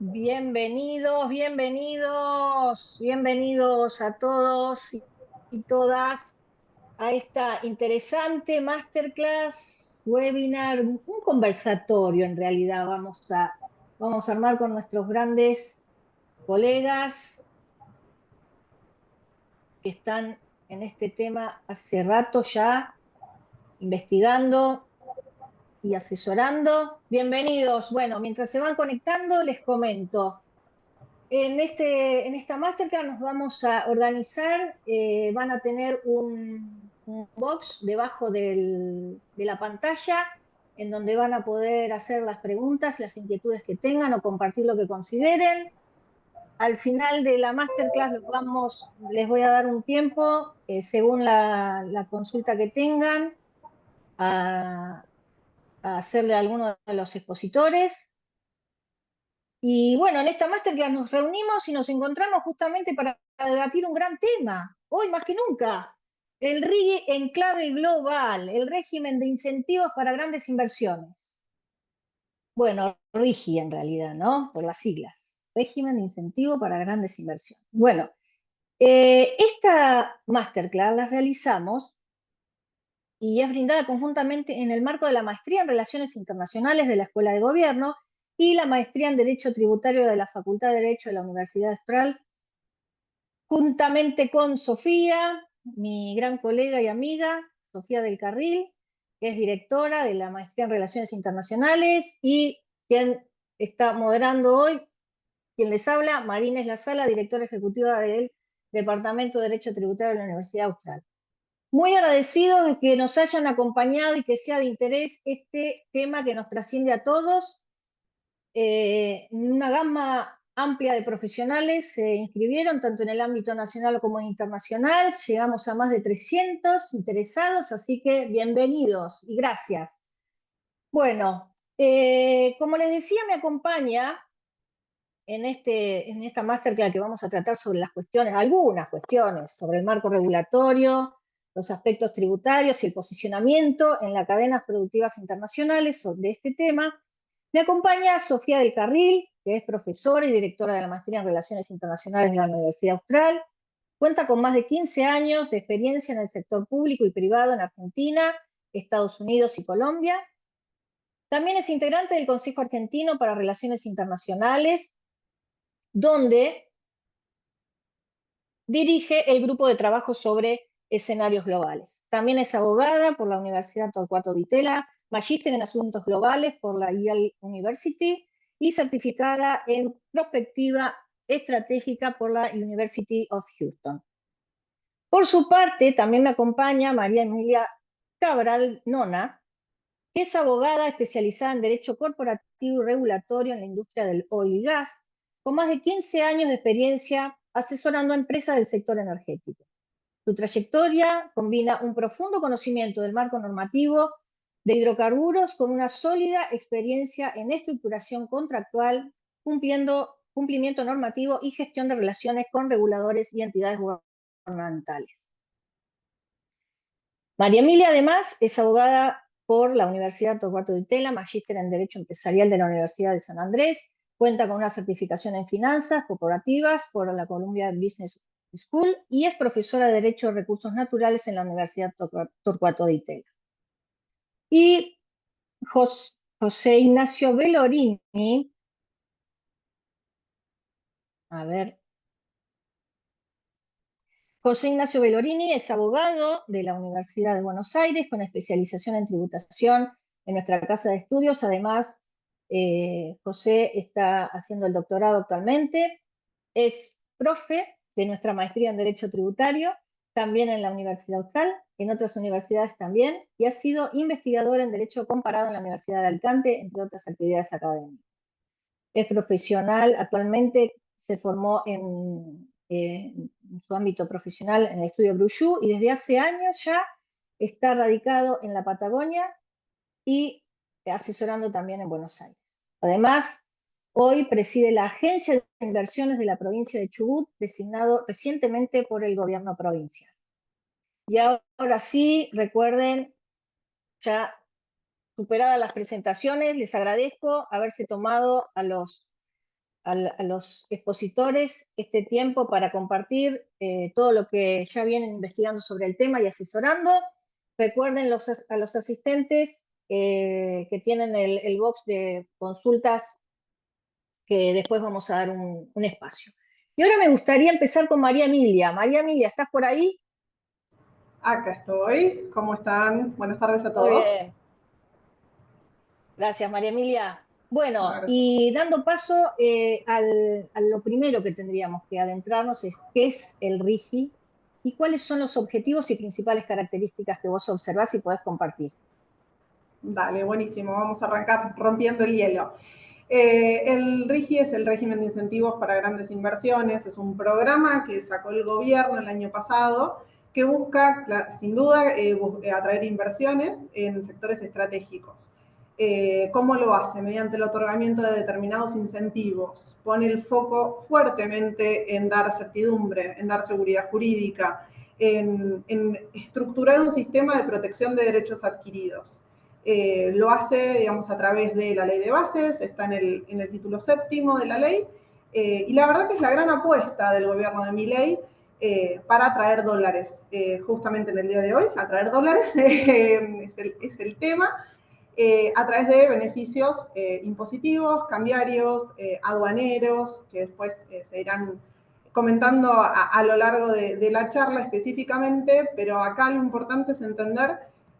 Bienvenidos, bienvenidos, bienvenidos a todos y todas a esta interesante masterclass, webinar, un conversatorio en realidad. Vamos a armar con nuestros grandes colegas que están en este tema hace rato ya, investigando y asesorando. Bienvenidos. Bueno, mientras se van conectando, les comento. En esta masterclass nos vamos a organizar, van a tener un box debajo de la pantalla en donde van a poder hacer las preguntas, las inquietudes que tengan o compartir lo que consideren. Al final de la masterclass les voy a dar un tiempo, según la consulta que tengan, a, a hacerle a alguno de los expositores. Y bueno, en esta masterclass nos reunimos y nos encontramos justamente para debatir un gran tema, hoy más que nunca, el RIGI en clave global, el régimen de incentivos para grandes inversiones. Bueno, RIGI en realidad, ¿no? Por las siglas, régimen de incentivo para grandes inversiones. Bueno, esta masterclass la realizamos y es brindada conjuntamente en el marco de la Maestría en Relaciones Internacionales de la Escuela de Gobierno y la Maestría en Derecho Tributario de la Facultad de Derecho de la Universidad Austral, juntamente con Sofía, mi gran colega y amiga, Sofía del Carril, que es directora de la Maestría en Relaciones Internacionales, y quien está moderando hoy, quien les habla, Marina Es La Sala, directora ejecutiva del Departamento de Derecho Tributario de la Universidad Austral. Muy agradecidos de que nos hayan acompañado y que sea de interés este tema que nos trasciende a todos. Una gama amplia de profesionales se inscribieron, tanto en el ámbito nacional como en internacional. Llegamos a más de 300 interesados, así que bienvenidos y gracias. Bueno, como les decía, me acompaña en esta masterclass que vamos a tratar sobre las cuestiones, algunas cuestiones sobre el marco regulatorio, los aspectos tributarios y el posicionamiento en las cadenas productivas internacionales sobre este tema. Me acompaña Sofía del Carril, que es profesora y directora de la Maestría en Relaciones Internacionales de la Universidad Austral. Cuenta con más de 15 años de experiencia en el sector público y privado en Argentina, Estados Unidos y Colombia. También es integrante del Consejo Argentino para Relaciones Internacionales, donde dirige el grupo de trabajo sobre escenarios globales. También es abogada por la Universidad Torcuato Di Tella, magíster en asuntos globales por la Yale University y certificada en prospectiva estratégica por la University of Houston. Por su parte, también me acompaña María Emilia Cabral Nona, que es abogada especializada en Derecho Corporativo y Regulatorio en la industria del oil y gas, con más de 15 años de experiencia asesorando a empresas del sector energético. Su trayectoria combina un profundo conocimiento del marco normativo de hidrocarburos con una sólida experiencia en estructuración contractual, cumplimiento normativo y gestión de relaciones con reguladores y entidades gubernamentales. María Emilia, además, es abogada por la Universidad Torcuato Di Tella, magíster en Derecho Empresarial de la Universidad de San Andrés, cuenta con una certificación en finanzas corporativas por la Columbia Business School y es profesora de Derecho de Recursos Naturales en la Universidad Torcuato Di Tella. Y José Ignacio Bellorini, a ver, José Ignacio Bellorini es abogado de la Universidad de Buenos Aires con especialización en tributación en nuestra casa de estudios. Además, José está haciendo el doctorado actualmente. Es profe de nuestra maestría en Derecho Tributario, también en la Universidad Austral, en otras universidades también, y ha sido investigador en Derecho Comparado en la Universidad de Alicante, entre otras actividades académicas. Es profesional, actualmente se formó en su ámbito profesional en el estudio Brujú y desde hace años ya está radicado en la Patagonia y asesorando también en Buenos Aires. Además, hoy preside la Agencia de Inversiones de la provincia de Chubut, designado recientemente por el gobierno provincial. Y ahora sí, recuerden, ya superadas las presentaciones, les agradezco haberse tomado a los a los expositores este tiempo para compartir todo lo que ya vienen investigando sobre el tema y asesorando. Recuerden a los asistentes que tienen el box de consultas, que después vamos a dar un espacio. Y ahora me gustaría empezar con María Emilia. María Emilia, ¿estás por ahí? Acá estoy. ¿Cómo están? Buenas tardes a Muy todos. bien. Gracias, María Emilia. Bueno, Gracias. y dando paso a lo primero que tendríamos que adentrarnos es qué es el RIGI y cuáles son los objetivos y principales características que vos observás y podés compartir. Dale, buenísimo. Vamos a arrancar rompiendo el hielo. El RIGI es el régimen de incentivos para grandes inversiones. Es un programa que sacó el gobierno el año pasado que busca, sin duda, atraer inversiones en sectores estratégicos. ¿Cómo lo hace? Mediante el otorgamiento de determinados incentivos. Pone el foco fuertemente en dar certidumbre, en dar seguridad jurídica, en estructurar un sistema de protección de derechos adquiridos. Lo hace, digamos, a través de la ley de bases, está en el título séptimo de la ley, y la verdad que es la gran apuesta del gobierno de Milei para atraer dólares. Justamente en el día de hoy, atraer dólares es el tema, a través de beneficios impositivos, cambiarios, aduaneros, que después se irán comentando a lo largo de la charla específicamente, pero acá lo importante es entender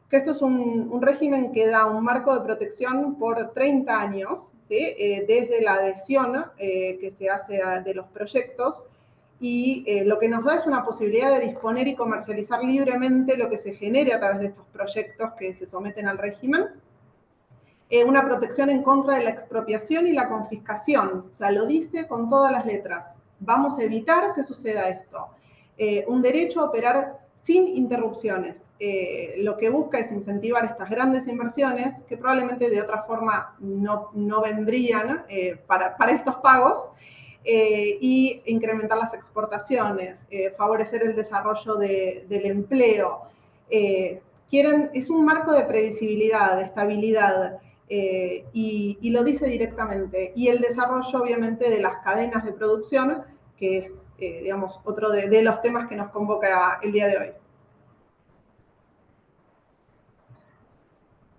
que esto es un régimen que da un marco de protección por 30 años, ¿sí? Desde la adhesión que se hace de los proyectos, y lo que nos da es una posibilidad de disponer y comercializar libremente lo que se genere a través de estos proyectos que se someten al régimen. Una protección en contra de la expropiación y la confiscación, o sea, lo dice con todas las letras. Vamos a evitar que suceda esto. Un derecho a operar sin interrupciones. Lo que busca es incentivar estas grandes inversiones que probablemente de otra forma no vendrían para estos pagos, y incrementar las exportaciones, favorecer el desarrollo del empleo. Es un marco de previsibilidad, de estabilidad, y lo dice directamente. Y el desarrollo, obviamente, de las cadenas de producción, que es, digamos, otro de los temas que nos convoca el día de hoy.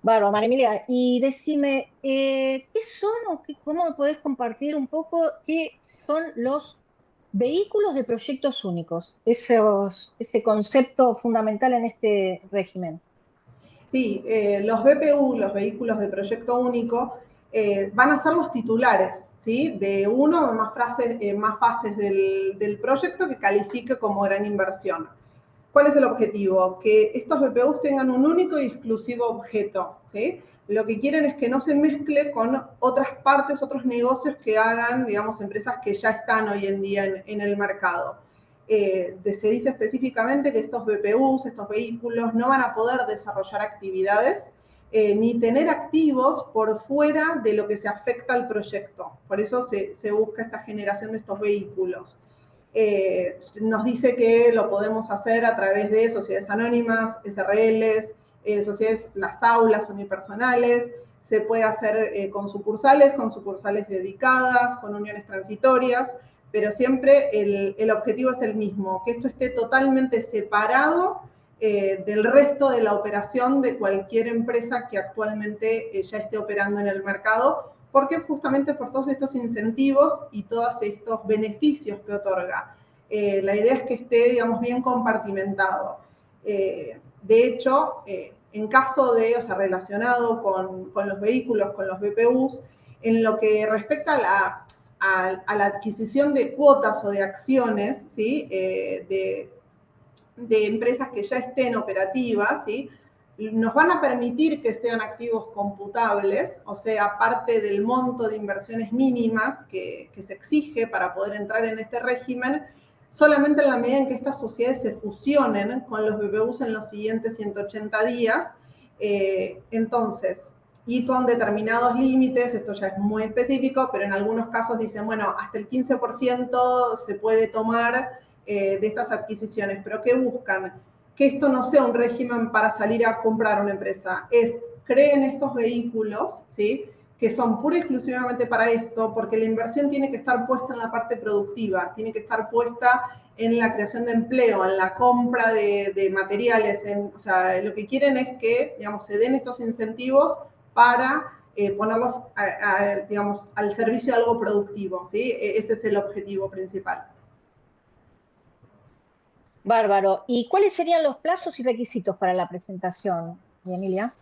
Bárbaro, María Emilia, y decime, ¿qué son cómo podés compartir un poco qué son los vehículos de proyectos únicos? Ese concepto fundamental en este régimen. Sí, los BPU, los vehículos de proyecto único, van a ser los titulares, ¿sí? De uno o más fases del proyecto que califique como gran inversión. ¿Cuál es el objetivo? Que estos BPUs tengan un único y exclusivo objeto, ¿sí? Lo que quieren es que no se mezcle con otras partes, otros negocios que hagan, digamos, empresas que ya están hoy en día en el mercado. Se dice específicamente que estos BPUs, estos vehículos, no van a poder desarrollar actividades ni tener activos por fuera de lo que se afecta al proyecto. Por eso se busca esta generación de estos vehículos. Nos dice que lo podemos hacer a través de sociedades anónimas, SRLs, sociedades, las aulas unipersonales, se puede hacer con sucursales dedicadas, con uniones transitorias, pero siempre el objetivo es el mismo, que esto esté totalmente separado del resto de la operación de cualquier empresa que actualmente ya esté operando en el mercado, porque justamente por todos estos incentivos y todos estos beneficios que otorga. La idea es que esté, digamos, bien compartimentado. De hecho, en caso de, o sea, relacionado con los vehículos, con los BPUs, en lo que respecta a la adquisición de cuotas o de acciones, ¿sí? De empresas que ya estén operativas, ¿sí? Nos van a permitir que sean activos computables, o sea, parte del monto de inversiones mínimas que se exige para poder entrar en este régimen, solamente en la medida en que estas sociedades se fusionen con los BPUs en los siguientes 180 días. Entonces, y con determinados límites, esto ya es muy específico, pero en algunos casos dicen, bueno, hasta el 15% se puede tomar de estas adquisiciones, pero ¿qué buscan? Que esto no sea un régimen para salir a comprar una empresa, es creen estos vehículos, ¿sí? que son pura y exclusivamente para esto, porque la inversión tiene que estar puesta en la parte productiva, tiene que estar puesta en la creación de empleo, en la compra de materiales, o sea, lo que quieren es que, digamos, se den estos incentivos para ponerlos, digamos, al servicio de algo productivo, ¿sí? Ese es el objetivo principal. Bárbaro. ¿Y cuáles serían los plazos y requisitos para la presentación, Emilia?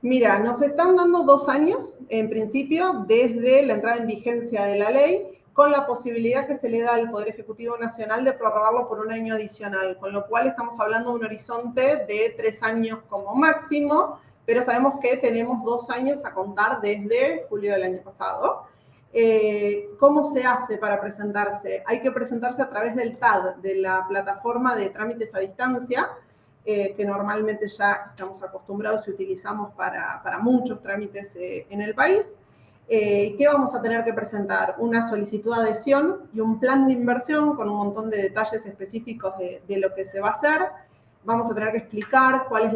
Mira, nos están dando 2 años, en principio, desde la entrada en vigencia de la ley, con la posibilidad que se le da al Poder Ejecutivo Nacional de prorrogarlo por 1 año adicional, con lo cual estamos hablando de un horizonte de 3 años como máximo, pero sabemos que tenemos 2 años a contar desde julio del año pasado. ¿Cómo se hace para presentarse? Hay que presentarse a través del TAD, de la plataforma de trámites a distancia, que normalmente ya estamos acostumbrados y utilizamos para muchos trámites en el país. ¿Qué vamos a tener que presentar? Una solicitud de adhesión y un plan de inversión con un montón de detalles específicos de lo que se va a hacer. Vamos a tener que explicar cuál es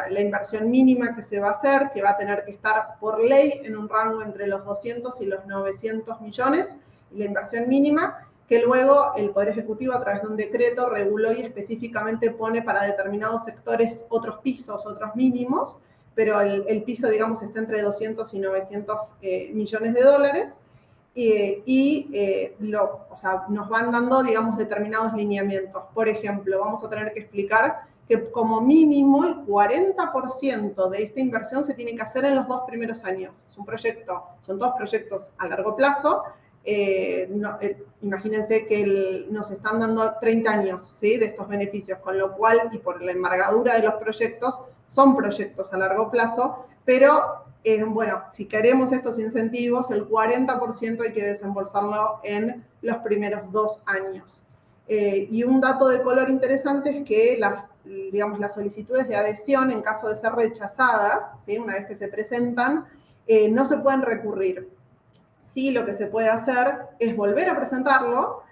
la inversión mínima que se va a hacer, que va a tener que estar por ley en un rango entre los 200 y los 900 millones, y la inversión mínima, que luego el Poder Ejecutivo, a través de un decreto, reguló y específicamente pone para determinados sectores otros pisos, otros mínimos, pero el piso, digamos, está entre 200 y 900 millones de dólares, o sea, nos van dando, digamos, determinados lineamientos. Por ejemplo, vamos a tener que explicar que como mínimo el 40% de esta inversión se tiene que hacer en los 2 primeros años. Es un proyecto, son 2 proyectos a largo plazo. Imagínense que nos están dando 30 años, ¿sí?, de estos beneficios, con lo cual, y por la envergadura de los proyectos, son proyectos a largo plazo, pero bueno, si queremos estos incentivos, el 40% hay que desembolsarlo en los primeros 2 años. Y un dato de color interesante es que digamos, las solicitudes de adhesión, en caso de ser rechazadas, ¿sí?, una vez que se presentan, no se pueden recurrir. Sí, lo que se puede hacer es volver a presentarlo,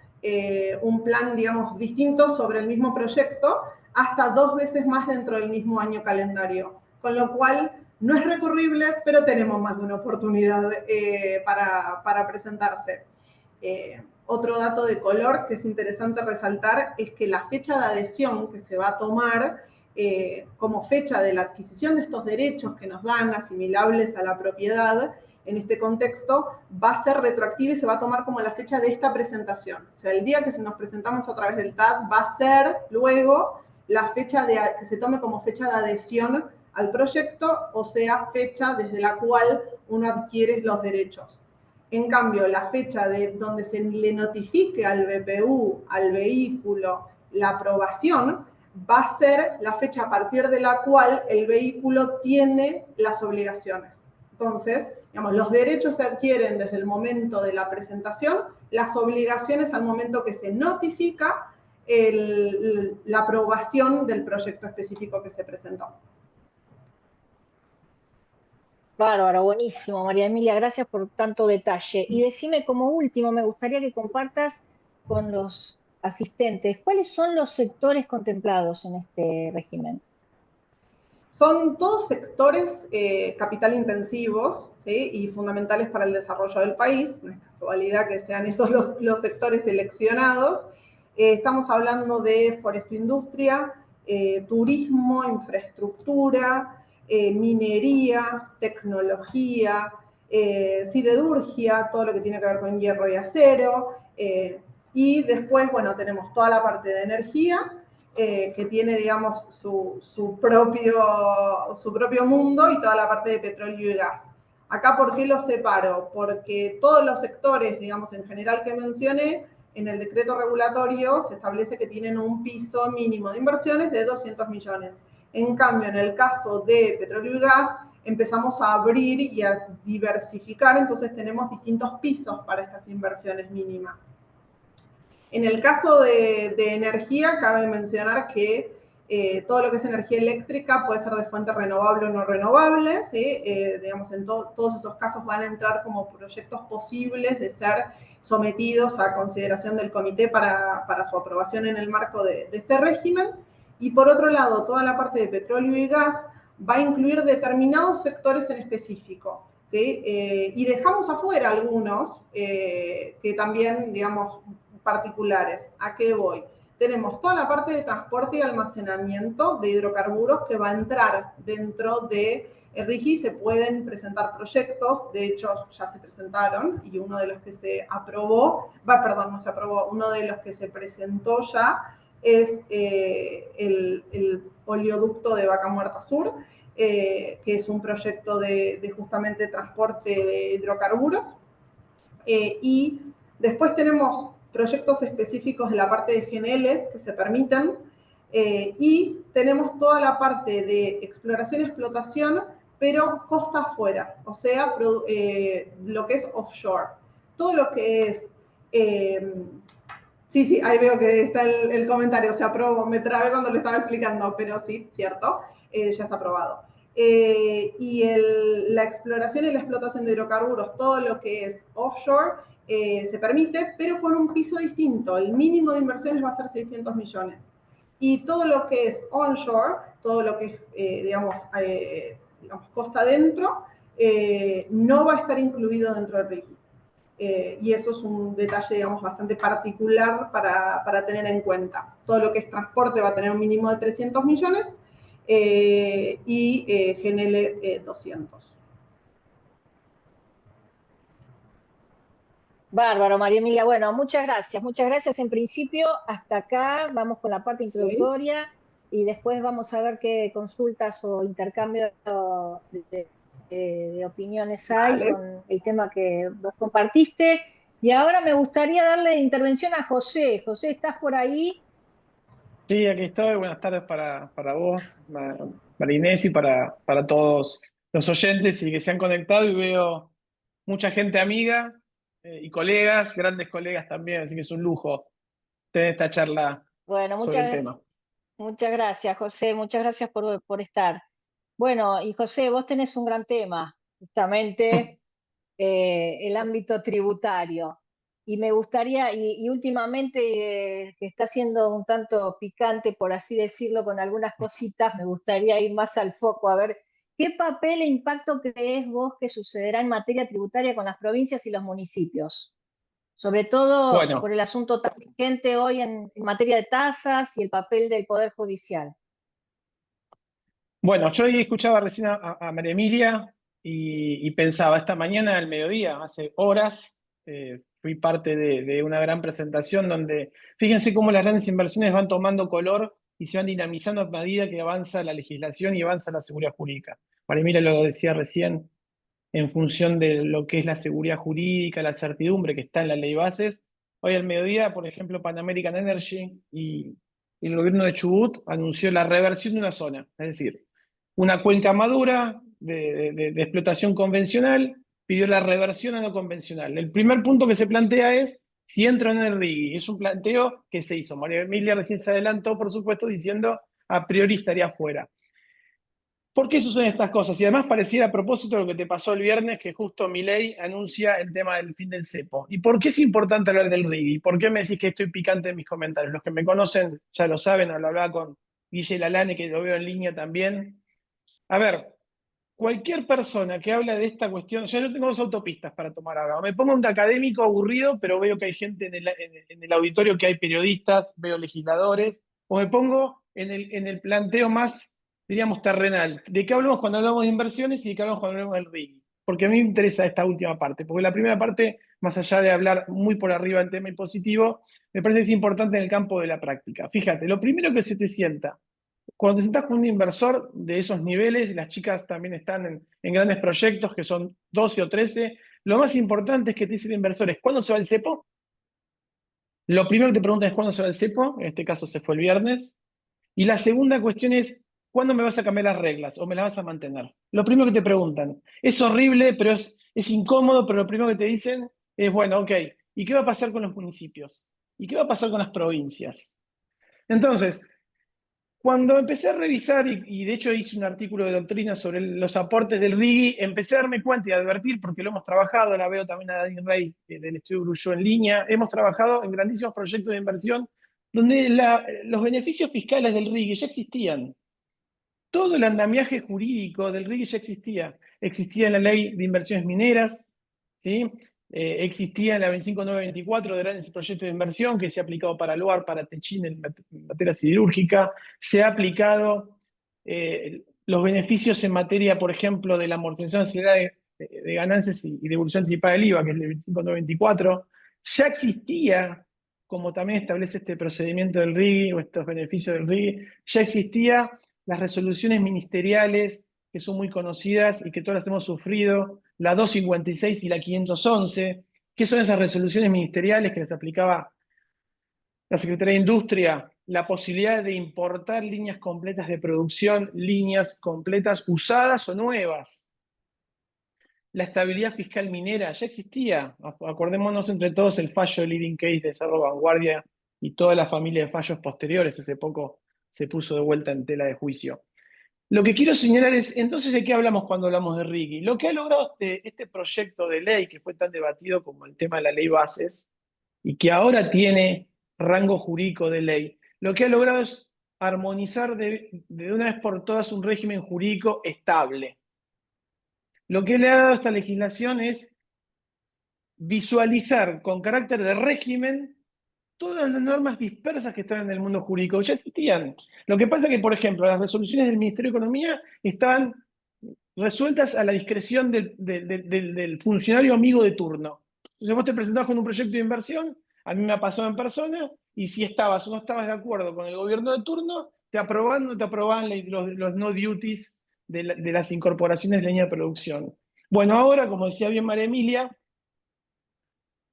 un plan, digamos, distinto sobre el mismo proyecto, hasta 2 veces más dentro del mismo año calendario. Con lo cual, no es recurrible, pero tenemos más de una oportunidad para presentarse. Otro dato de color que es interesante resaltar es que la fecha de adhesión que se va a tomar como fecha de la adquisición de estos derechos que nos dan, asimilables a la propiedad, en este contexto, va a ser retroactiva y se va a tomar como la fecha de esta presentación. O sea, el día que nos presentamos a través del TAD va a ser luego la fecha que se tome como fecha de adhesión al proyecto, o sea, fecha desde la cual uno adquiere los derechos. En cambio, la fecha de donde se le notifique al BPU, al vehículo, la aprobación, va a ser la fecha a partir de la cual el vehículo tiene las obligaciones. Entonces, digamos, los derechos se adquieren desde el momento de la presentación, las obligaciones al momento que se notifica la aprobación del proyecto específico que se presentó. Bárbaro, buenísimo, María Emilia, gracias por tanto detalle. Y decime como último, me gustaría que compartas con los asistentes, ¿cuáles son los sectores contemplados en este régimen? Son todos sectores capital intensivos, ¿sí?, y fundamentales para el desarrollo del país. No es casualidad que sean esos los sectores seleccionados. Estamos hablando de forestoindustria, turismo, infraestructura, minería, tecnología, siderurgia, todo lo que tiene que ver con hierro y acero. Y después, bueno, tenemos toda la parte de energía, que tiene, digamos, su propio mundo, y toda la parte de petróleo y gas. Acá, ¿por qué los separo? Porque todos los sectores, digamos, en general que mencioné, en el decreto regulatorio se establece que tienen un piso mínimo de inversiones de 200 millones. En cambio, en el caso de petróleo y gas, empezamos a abrir y a diversificar, entonces tenemos distintos pisos para estas inversiones mínimas. En el caso de energía, cabe mencionar que todo lo que es energía eléctrica puede ser de fuente renovable o no renovable, ¿sí? Digamos, en todos esos casos van a entrar como proyectos posibles de ser sometidos a consideración del comité para su aprobación en el marco de este régimen. Y por otro lado, toda la parte de petróleo y gas va a incluir determinados sectores en específico. ¿sí? Y dejamos afuera algunos que también, digamos, particulares. ¿A qué voy? Tenemos toda la parte de transporte y almacenamiento de hidrocarburos que va a entrar dentro de RIGI. Se pueden presentar proyectos, de hecho ya se presentaron, y uno de los que se aprobó, no se aprobó, uno de los que se presentó ya es el oleoducto de Vaca Muerta Sur, que es un proyecto de justamente transporte de hidrocarburos. Y después tenemos proyectos específicos de la parte de GNL que se permiten, y tenemos toda la parte de exploración y explotación, pero costa afuera, o sea, lo que es offshore. Todo lo que es... sí, ahí veo que está el comentario, o sea, me trabé cuando lo estaba explicando, pero sí, cierto, ya está aprobado. Y la exploración y la explotación de hidrocarburos, todo lo que es offshore, se permite, pero con un piso distinto. El mínimo de inversiones va a ser 600 millones. Y todo lo que es onshore, todo lo que es, digamos, costa adentro, no va a estar incluido dentro del RIGI. Y eso es un detalle, digamos, bastante particular para tener en cuenta. Todo lo que es transporte va a tener un mínimo de 300 millones y GNL 200. Bárbaro, María Emilia. Bueno, muchas gracias. Muchas gracias en principio. Hasta acá vamos con la parte ¿Sí? introductoria y después vamos a ver qué consultas o intercambio de opiniones hay Vale. con el tema que vos compartiste. Y ahora me gustaría darle intervención a José. José, ¿estás por ahí? Sí, aquí estoy. Buenas tardes para vos, María Inés, y para todos los oyentes y que se han conectado. Y veo mucha gente amiga y colegas, grandes colegas también, así que es un lujo tener esta charla Bueno, sobre el tema. muchas gracias, José. Muchas gracias por estar. Bueno, y José, vos tenés un gran tema, justamente el ámbito tributario. Y me gustaría, y últimamente que está siendo un tanto picante, por así decirlo, con algunas cositas, me gustaría ir más al foco, a ver qué papel e impacto crees vos que sucederá en materia tributaria con las provincias y los municipios, sobre todo por Bueno, el asunto tan vigente hoy en materia de tasas y el papel del Poder Judicial. bueno, yo escuchaba recién a María Emilia y pensaba, esta mañana al mediodía, hace horas, fui parte de una gran presentación donde, fíjense cómo las grandes inversiones van tomando color y se van dinamizando a medida que avanza la legislación y avanza la seguridad jurídica. María Emilia lo decía recién, en función de lo que es la seguridad jurídica, la certidumbre que está en la ley bases. Hoy al mediodía, por ejemplo, Pan American Energy y el gobierno de Chubut anunció la reversión de una zona, es decir, una cuenca madura de explotación convencional pidió la reversión a no convencional. El primer punto que se plantea es si entra en el RIGI. Es un planteo que se hizo. María Emilia recién se adelantó, por supuesto, diciendo a priori estaría fuera. ¿Por qué suceden estas cosas? Y además pareciera a propósito lo que te pasó el viernes, que justo Milei anuncia el tema del fin del cepo. ¿Y por qué es importante hablar del RIGI? ¿Por qué me decís que estoy picante en mis comentarios? Los que me conocen ya lo saben, lo hablaba con Guille Lalane, que lo veo en línea también. A ver, cualquier persona que habla de esta cuestión, yo no tengo dos autopistas para tomar ahora. Me pongo un académico aburrido, pero veo que hay gente en el auditorio, que hay periodistas, veo legisladores, o me pongo en el planteo más, diríamos, terrenal. ¿De qué hablamos cuando hablamos de inversiones y de qué hablamos cuando hablamos del RIGI? Porque a mí me interesa esta última parte, porque la primera parte, más allá de hablar muy por arriba del tema impositivo, me parece que es importante en el campo de la práctica. Fíjate, lo primero que se te sienta cuando te sentás con un inversor de esos niveles, las chicas también están en grandes proyectos que son 12 o 13, lo más importante es que te dice el inversor es ¿cuándo se va el cepo? Lo primero que te preguntan es ¿cuándo se va el cepo? En este caso se fue el viernes. Y la segunda cuestión es ¿cuándo me vas a cambiar las reglas o me las vas a mantener? Lo primero que te preguntan. Es horrible, pero es incómodo, pero lo primero que te dicen es, bueno, ok, ¿y qué va a pasar con los municipios? ¿Y qué va a pasar con las provincias? Entonces, cuando empecé a revisar, y de hecho hice un artículo de doctrina sobre los aportes del RIGI, empecé a darme cuenta y a advertir, porque lo hemos trabajado, la veo también a Dani Rey del Estudio Gruyó en línea, hemos trabajado en grandísimos proyectos de inversión donde los beneficios fiscales del RIGI ya existían. Todo el andamiaje jurídico del RIGI ya existía. existía la ley de inversiones mineras, ¿sí? Existía la 25924 de grandes proyectos de inversión que se ha aplicado para Luar, para Techín en materia siderúrgica, se ha aplicado los beneficios en materia, por ejemplo, de la amortización acelerada de ganancias y devolución anticipada del IVA, que es el 25924, ya existía, como también establece este procedimiento del RIGI o estos beneficios del RIGI, ya existía las resoluciones ministeriales que son muy conocidas y que todas las hemos sufrido, la 256 y la 511, que son esas resoluciones ministeriales que les aplicaba la Secretaría de Industria, la posibilidad de importar líneas completas de producción, líneas completas usadas o nuevas. La estabilidad fiscal minera ya existía. Acordémonos entre todos el fallo de Living Case de Cerro Vanguardia y toda la familia de fallos posteriores. Hace poco se puso de vuelta en tela de juicio. Lo que quiero señalar es, entonces, ¿de qué hablamos cuando hablamos de RIGI? Lo que ha logrado este proyecto de ley, que fue tan debatido como el tema de la ley bases, y que ahora tiene rango jurídico de ley, lo que ha logrado es armonizar de una vez por todas un régimen jurídico estable. Lo que le ha dado a esta legislación es visualizar con carácter de régimen todas las normas dispersas que están en el mundo jurídico, ya existían. Lo que pasa es que, por ejemplo, las resoluciones del Ministerio de Economía estaban resueltas a la discreción del funcionario amigo de turno. Entonces vos te presentabas con un proyecto de inversión, a mí me ha pasado en persona, y si estabas o no estabas de acuerdo con el gobierno de turno, te aprobaban o no te aprobaban los no duties de las incorporaciones de línea de producción. Bueno, ahora, como decía bien María Emilia,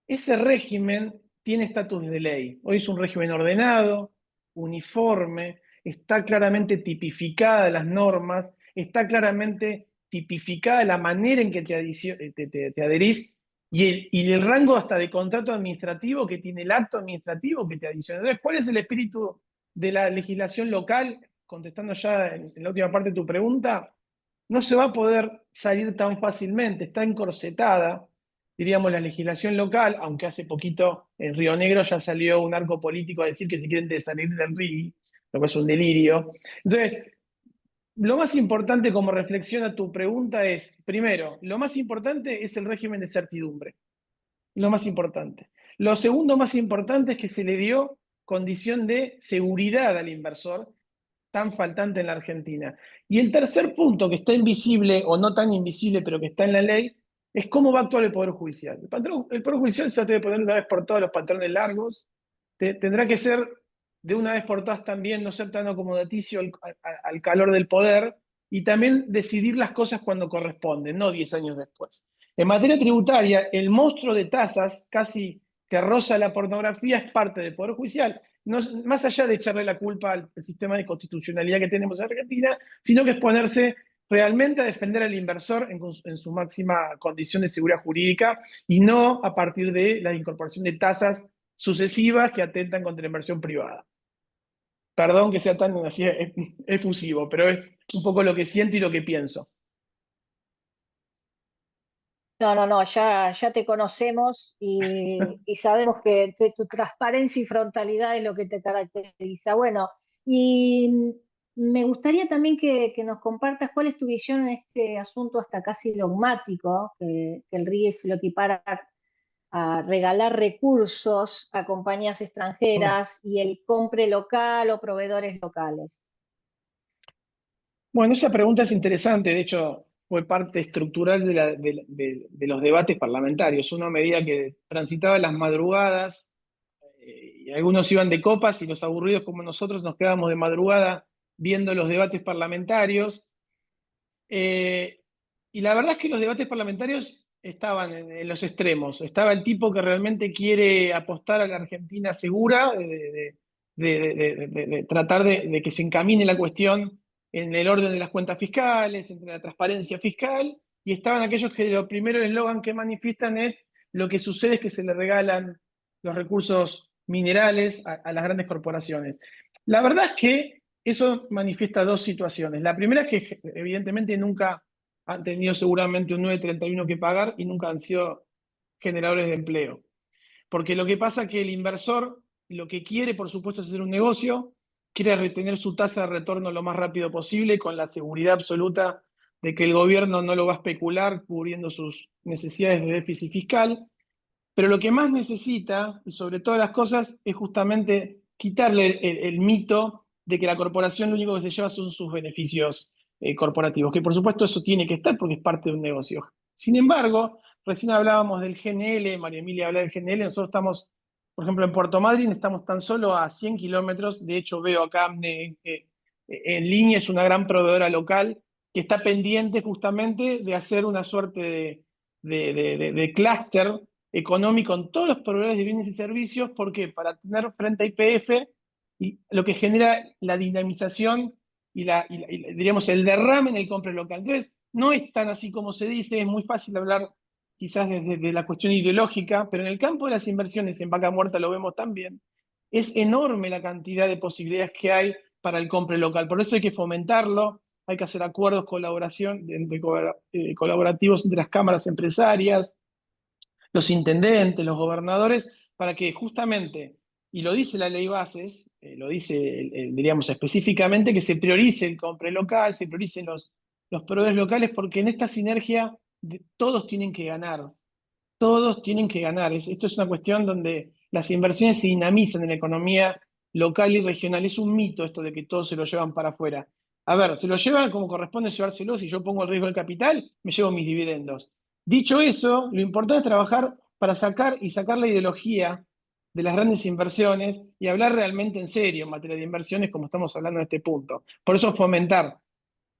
ese régimen tiene estatus de ley. Hoy es un régimen ordenado, uniforme, está claramente tipificada las normas, está claramente tipificada la manera en que te adherís y el rango hasta de contrato administrativo que tiene el acto administrativo que te adiciona. Entonces, ¿cuál es el espíritu de la legislación local? Contestando ya en la última parte de tu pregunta, no se va a poder salir tan fácilmente, está encorsetada, diríamos, la legislación local, aunque hace poquito en Río Negro ya salió un arco político a decir que se quieren salir del RIGI, lo que es un delirio. Entonces, lo más importante como reflexión a tu pregunta es, primero, lo más importante es el régimen de certidumbre. Lo más importante. Lo segundo más importante es que se le dio condición de seguridad al inversor, tan faltante en la Argentina. Y el tercer punto, que está invisible o no tan invisible, pero que está en la ley, es cómo va a actuar el Poder Judicial. El Poder Judicial se va a tener que poner una vez por todas los patrones largos, tendrá que ser de una vez por todas también, no ser tan acomodaticio al calor del poder, y también decidir las cosas cuando corresponden, no 10 años después. En materia tributaria, el monstruo de tasas, casi que roza la pornografía, es parte del Poder Judicial. No, más allá de echarle la culpa al sistema de constitucionalidad que tenemos en Argentina, sino que es ponerse realmente a defender al inversor en su máxima condición de seguridad jurídica y no a partir de la incorporación de tasas sucesivas que atentan contra la inversión privada. Perdón que sea tan así efusivo, pero es un poco lo que siento y lo que pienso. No, ya te conocemos y sabemos que tu transparencia y frontalidad es lo que te caracteriza. Bueno, y me gustaría también que nos compartas cuál es tu visión en este asunto hasta casi dogmático, que el RIE se lo equipara a regalar recursos a compañías extranjeras y el compre local o proveedores locales. Bueno, esa pregunta es interesante, de hecho fue parte estructural de los debates parlamentarios. Uno a medida que transitaba las madrugadas, y algunos iban de copas y los aburridos como nosotros nos quedábamos de madrugada viendo los debates parlamentarios. Y la verdad es que los debates parlamentarios estaban en los extremos. Estaba el tipo que realmente quiere apostar a la Argentina segura, de tratar de que se encamine la cuestión en el orden de las cuentas fiscales, entre la transparencia fiscal, y estaban aquellos que lo primero el eslogan que manifiestan es lo que sucede es que se le regalan los recursos minerales a las grandes corporaciones. La verdad es que eso manifiesta dos situaciones. La primera es que evidentemente nunca han tenido seguramente un 931 que pagar y nunca han sido generadores de empleo. Porque lo que pasa es que el inversor lo que quiere, por supuesto, es hacer un negocio, quiere retener su tasa de retorno lo más rápido posible con la seguridad absoluta de que el gobierno no lo va a especular cubriendo sus necesidades de déficit fiscal, pero lo que más necesita, y sobre todas las cosas, es justamente quitarle el mito de que la corporación lo único que se lleva son sus beneficios corporativos, que por supuesto eso tiene que estar porque es parte de un negocio. Sin embargo, recién hablábamos del GNL, María Emilia habla del GNL, nosotros estamos, por ejemplo, en Puerto Madryn, estamos tan solo a 100 kilómetros, de hecho veo acá en línea, es una gran proveedora local que está pendiente justamente de hacer una suerte de clúster económico en todos los proveedores de bienes y servicios, porque para tener frente a YPF, y lo que genera la dinamización diríamos, el derrame en el compra local. Entonces, no es tan así como se dice, es muy fácil hablar quizás desde la cuestión ideológica, pero en el campo de las inversiones, en Vaca Muerta lo vemos también, es enorme la cantidad de posibilidades que hay para el compra local. Por eso hay que fomentarlo, hay que hacer acuerdos colaborativos entre las cámaras empresarias, los intendentes, los gobernadores, para que justamente, y lo dice la ley bases, lo dice, diríamos específicamente, que se priorice el compre local, se prioricen los proveedores locales, porque en esta sinergia todos tienen que ganar, todos tienen que ganar. Esto es una cuestión donde las inversiones se dinamizan en la economía local y regional. Es un mito esto de que todos se lo llevan para afuera. A ver, se lo llevan como corresponde llevárselo. Si yo pongo el riesgo del capital, me llevo mis dividendos. Dicho eso, lo importante es trabajar para sacar la ideología de las grandes inversiones y hablar realmente en serio en materia de inversiones como estamos hablando en este punto. Por eso fomentar,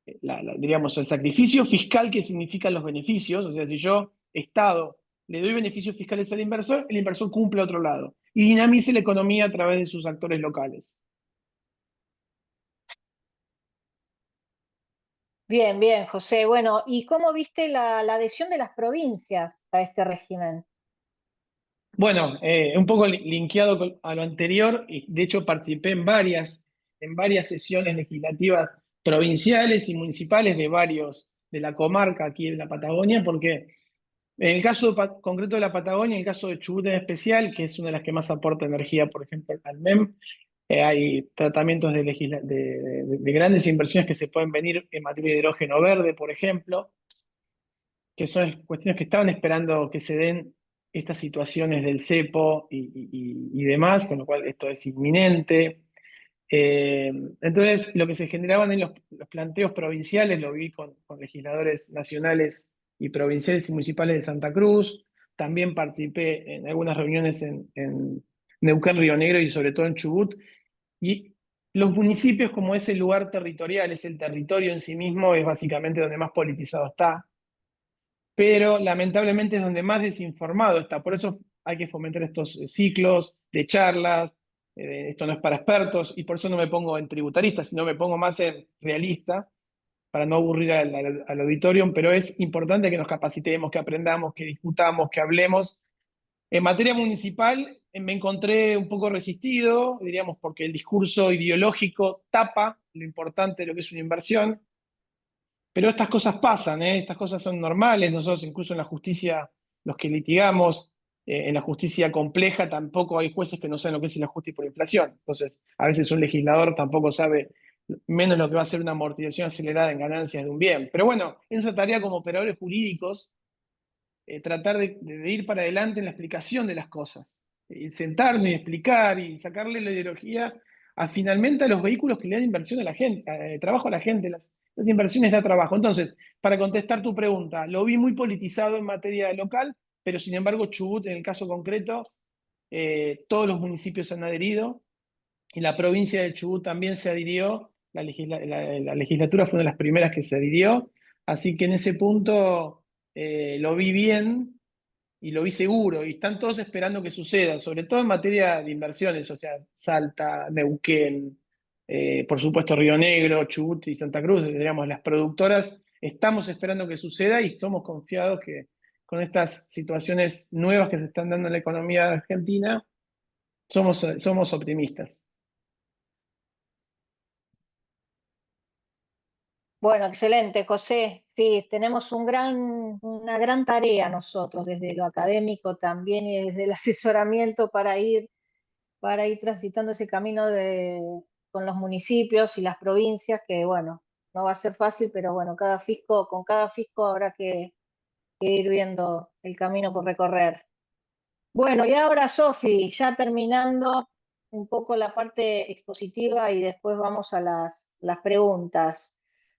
diríamos, el sacrificio fiscal que significan los beneficios. O sea, si yo, Estado, le doy beneficios fiscales al inversor, el inversor cumple a otro lado y dinamice la economía a través de sus actores locales. Bien, bien, José. Bueno, ¿y cómo viste la adhesión de las provincias a este régimen? Bueno, un poco linkeado a lo anterior, y de hecho participé en varias sesiones legislativas provinciales y municipales de la comarca aquí en la Patagonia, porque en el caso concreto de la Patagonia, en el caso de Chubut en especial, que es una de las que más aporta energía, por ejemplo, al MEM, hay tratamientos de grandes inversiones que se pueden venir en materia de hidrógeno verde, por ejemplo, que son cuestiones que estaban esperando que se den estas situaciones del cepo y demás, con lo cual esto es inminente. Entonces, lo que se generaban en los planteos provinciales, lo vi con legisladores nacionales y provinciales y municipales de Santa Cruz. También participé en algunas reuniones en Neuquén, Río Negro y sobre todo en Chubut. Y los municipios, como es el lugar territorial, es el territorio en sí mismo, es básicamente donde más politizado está, pero lamentablemente es donde más desinformado está. Por eso hay que fomentar estos ciclos de charlas. Esto no es para expertos, y por eso no me pongo en tributarista, sino me pongo más en realista, para no aburrir al auditorium, pero es importante que nos capacitemos, que aprendamos, que discutamos, que hablemos. En materia municipal me encontré un poco resistido, diríamos, porque el discurso ideológico tapa lo importante de lo que es una inversión. Pero estas cosas pasan, ¿eh? Estas cosas son normales. Nosotros incluso en la justicia, los que litigamos, en la justicia compleja tampoco hay jueces que no saben lo que es el ajuste por inflación. Entonces, a veces un legislador tampoco sabe menos lo que va a ser una amortización acelerada en ganancias de un bien. Pero bueno, es nuestra tarea como operadores jurídicos, tratar de ir para adelante en la explicación de las cosas. Y sentarnos y explicar y sacarle la ideología finalmente a los vehículos que le dan inversión a la gente, trabajo a la gente. Las inversiones da trabajo. Entonces, para contestar tu pregunta, lo vi muy politizado en materia local, pero sin embargo Chubut, en el caso concreto, todos los municipios han adherido y la provincia de Chubut también se adhirió. La legislatura fue una de las primeras que se adhirió, así que en ese punto lo vi bien y lo vi seguro, y están todos esperando que suceda, sobre todo en materia de inversiones, o sea, Salta, Neuquén, por supuesto Río Negro, Chubut y Santa Cruz, digamos, las productoras, estamos esperando que suceda y somos confiados que con estas situaciones nuevas que se están dando en la economía argentina, somos optimistas. Bueno, excelente, José. Sí, tenemos una gran tarea nosotros, desde lo académico también y desde el asesoramiento para ir transitando ese camino con los municipios y las provincias, que bueno, no va a ser fácil, pero bueno, con cada fisco habrá que ir viendo el camino por recorrer. Bueno, y ahora Sofi, ya terminando un poco la parte expositiva y después vamos a las preguntas.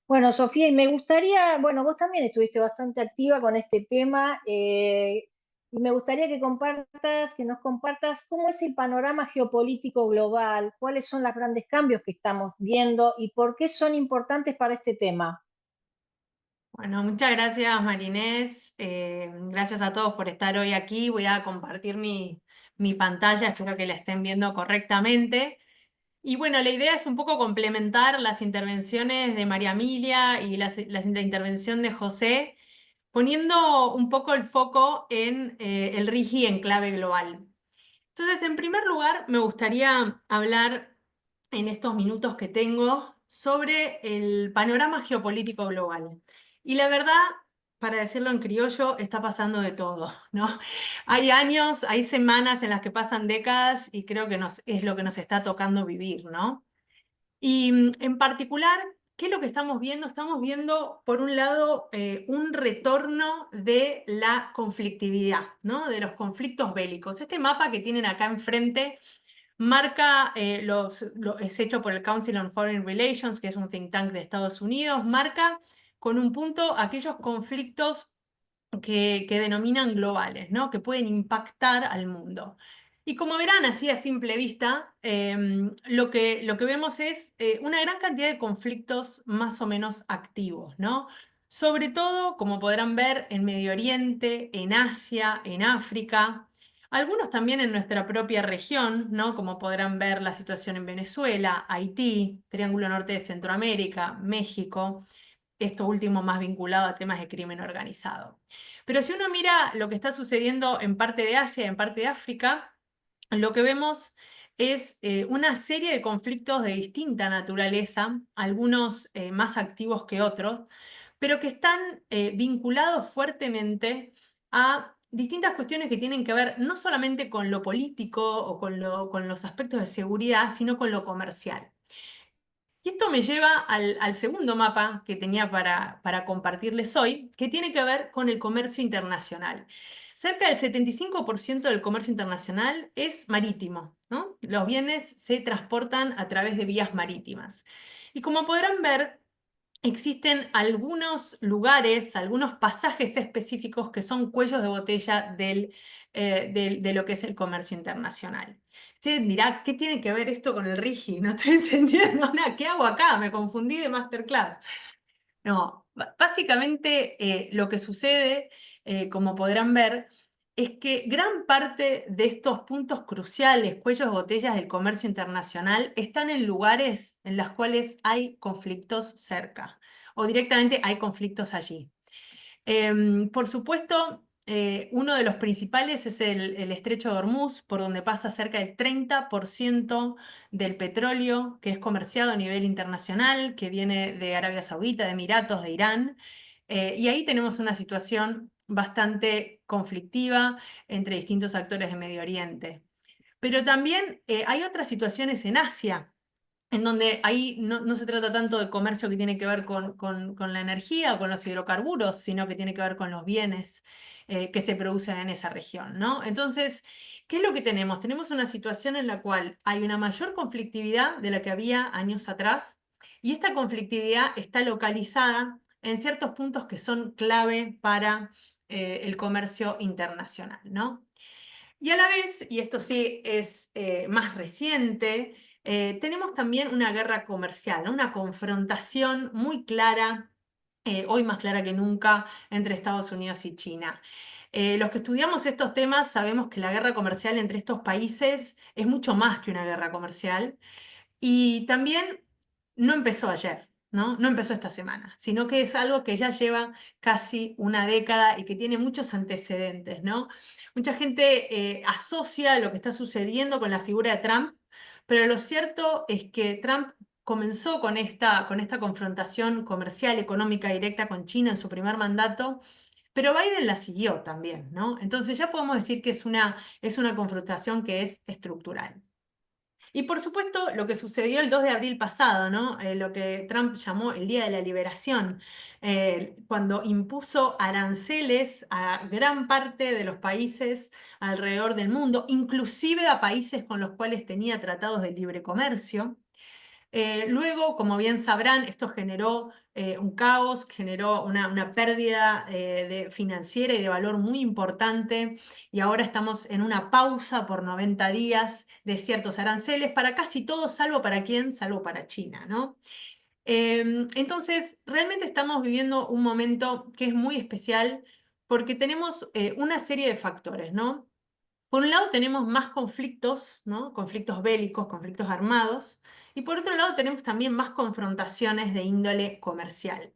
Bueno, Sofía, y me gustaría, bueno, vos también estuviste bastante activa con este tema, y me gustaría que compartas, que nos compartas cómo es el panorama geopolítico global, cuáles son los grandes cambios que estamos viendo y por qué son importantes para este tema. Bueno, muchas gracias Marinés. Gracias a todos por estar hoy aquí. Voy a compartir mi pantalla, espero que la estén viendo correctamente. Y bueno, la idea es un poco complementar las intervenciones de María Emilia y la intervención de José, poniendo un poco el foco en el RIGI en clave global. Entonces, en primer lugar, me gustaría hablar en estos minutos que tengo sobre el panorama geopolítico global. Y la verdad, para decirlo en criollo, está pasando de todo, ¿no? Hay años, hay semanas en las que pasan décadas y creo que es lo que nos está tocando vivir, ¿no? Y en particular, ¿qué es lo que estamos viendo? Estamos viendo, por un lado, un retorno de la conflictividad, ¿no? De los conflictos bélicos. Este mapa que tienen acá enfrente marca, es hecho por el Council on Foreign Relations, que es un think tank de Estados Unidos, marca con un punto aquellos conflictos que denominan globales, ¿no? Que pueden impactar al mundo. Y como verán, así a simple vista, lo que vemos es una gran cantidad de conflictos más o menos activos, ¿no? Sobre todo, como podrán ver, en Medio Oriente, en Asia, en África, algunos también en nuestra propia región, ¿no? Como podrán ver la situación en Venezuela, Haití, Triángulo Norte de Centroamérica, México, esto último más vinculado a temas de crimen organizado. Pero si uno mira lo que está sucediendo en parte de Asia, en parte de África, lo que vemos es una serie de conflictos de distinta naturaleza, algunos más activos que otros, pero que están vinculados fuertemente a distintas cuestiones que tienen que ver no solamente con lo político o con los aspectos de seguridad, sino con lo comercial. Y esto me lleva al segundo mapa que tenía para compartirles hoy, que tiene que ver con el comercio internacional. Cerca del 75% del comercio internacional es marítimo, ¿no? Los bienes se transportan a través de vías marítimas. Y como podrán ver, existen algunos lugares, algunos pasajes específicos que son cuellos de botella de lo que es el comercio internacional. Usted dirá, ¿qué tiene que ver esto con el RIGI? No estoy entendiendo nada. ¿Qué hago acá? Me confundí de masterclass. No, básicamente lo que sucede, como podrán ver, es que gran parte de estos puntos cruciales, cuellos de botellas del comercio internacional, están en lugares en los cuales hay conflictos cerca o directamente hay conflictos allí. Por supuesto, uno de los principales es el Estrecho de Hormuz, por donde pasa cerca del 30% del petróleo que es comerciado a nivel internacional, que viene de Arabia Saudita, de Emiratos, de Irán. Y ahí tenemos una situación bastante conflictiva entre distintos actores de Medio Oriente. Pero también hay otras situaciones en Asia, en donde ahí no se trata tanto de comercio que tiene que ver con la energía o con los hidrocarburos, sino que tiene que ver con los bienes que se producen en esa región, ¿no? Entonces, ¿qué es lo que tenemos? Tenemos una situación en la cual hay una mayor conflictividad de la que había años atrás, y esta conflictividad está localizada en ciertos puntos que son clave para el comercio internacional, ¿no? Y a la vez, y esto sí es más reciente, tenemos también una guerra comercial, ¿no? Una confrontación muy clara, hoy más clara que nunca, entre Estados Unidos y China. Los que estudiamos estos temas sabemos que la guerra comercial entre estos países es mucho más que una guerra comercial. Y también no empezó ayer, ¿no? No empezó esta semana, sino que es algo que ya lleva casi una década y que tiene muchos antecedentes, ¿no? Mucha gente asocia lo que está sucediendo con la figura de Trump, pero lo cierto es que Trump comenzó con esta confrontación comercial, económica directa con China en su primer mandato, pero Biden la siguió también, ¿no? Entonces ya podemos decir que es una confrontación que es estructural. Y por supuesto, lo que sucedió el 2 de abril pasado, ¿no? Lo que Trump llamó el Día de la Liberación, cuando impuso aranceles a gran parte de los países alrededor del mundo, inclusive a países con los cuales tenía tratados de libre comercio. Luego, como bien sabrán, esto generó un caos, generó una pérdida financiera y de valor muy importante, y ahora estamos en una pausa por 90 días de ciertos aranceles para casi todos, salvo para quién, salvo para China, ¿no? Entonces, realmente estamos viviendo un momento que es muy especial porque tenemos una serie de factores, ¿no? Por un lado tenemos más conflictos, ¿no? Conflictos bélicos, conflictos armados, y por otro lado tenemos también más confrontaciones de índole comercial.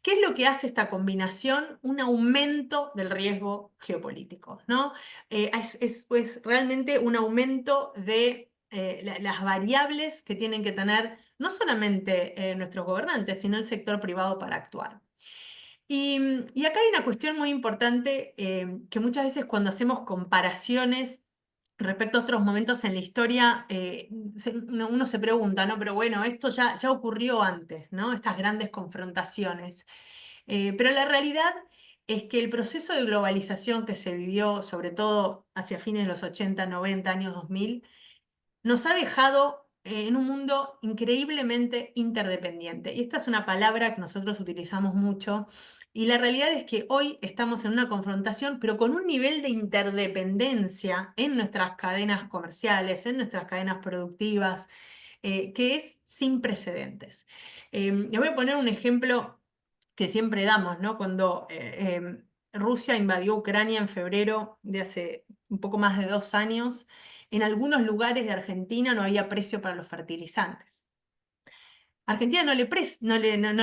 ¿Qué es lo que hace esta combinación? Un aumento del riesgo geopolítico, ¿no? Es realmente un aumento de las variables que tienen que tener no solamente nuestros gobernantes, sino el sector privado para actuar. Y acá hay una cuestión muy importante que muchas veces cuando hacemos comparaciones respecto a otros momentos en la historia, uno se pregunta, ¿no? Pero bueno, esto ya ocurrió antes, ¿no? Estas grandes confrontaciones. Pero la realidad es que el proceso de globalización que se vivió, sobre todo hacia fines de los 80, 90, años 2000, nos ha dejado en un mundo increíblemente interdependiente. Y esta es una palabra que nosotros utilizamos mucho. Y la realidad es que hoy estamos en una confrontación, pero con un nivel de interdependencia en nuestras cadenas comerciales, en nuestras cadenas productivas, que es sin precedentes. Les voy a poner un ejemplo que siempre damos, ¿no? Cuando Rusia invadió Ucrania en febrero de hace un poco más de 2 años, en algunos lugares de Argentina no había precio para los fertilizantes. Argentina no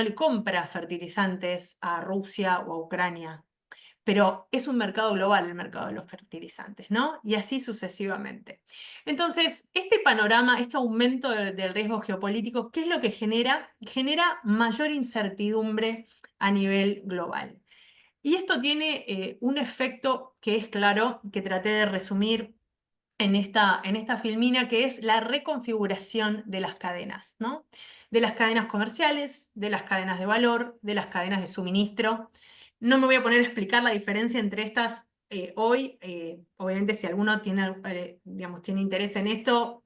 le compra fertilizantes a Rusia o a Ucrania, pero es un mercado global el mercado de los fertilizantes, ¿no? Y así sucesivamente. Entonces, este panorama, este aumento del riesgo geopolítico, ¿qué es lo que genera? Genera mayor incertidumbre a nivel global. Y esto tiene un efecto que es claro, que traté de resumir en esta filmina, que es la reconfiguración de las cadenas, ¿no? De las cadenas comerciales, de las cadenas de valor, de las cadenas de suministro. No me voy a poner a explicar la diferencia entre estas hoy. Obviamente, si alguno tiene, digamos, tiene interés en esto,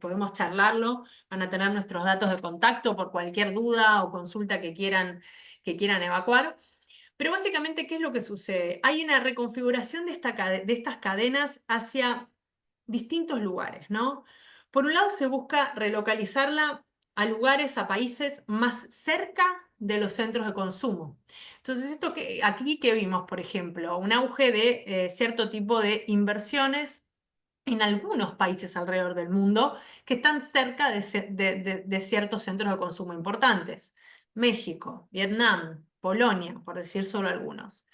podemos charlarlo. Van a tener nuestros datos de contacto por cualquier duda o consulta que quieran evacuar. Pero básicamente, ¿qué es lo que sucede? Hay una reconfiguración de estas cadenas hacia distintos lugares, ¿no? Por un lado se busca relocalizarla a lugares, a países más cerca de los centros de consumo. Entonces, aquí que vimos, por ejemplo, un auge de cierto tipo de inversiones en algunos países alrededor del mundo que están cerca de ciertos centros de consumo importantes. México, Vietnam, Polonia, por decir solo algunos.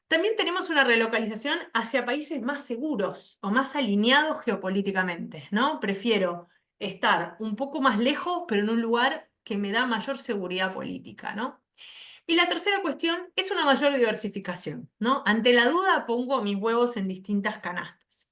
También tenemos una relocalización hacia países más seguros o más alineados geopolíticamente, ¿no? Prefiero estar un poco más lejos, pero en un lugar que me da mayor seguridad política, ¿no? Y la tercera cuestión es una mayor diversificación, ¿no? Ante la duda pongo mis huevos en distintas canastas.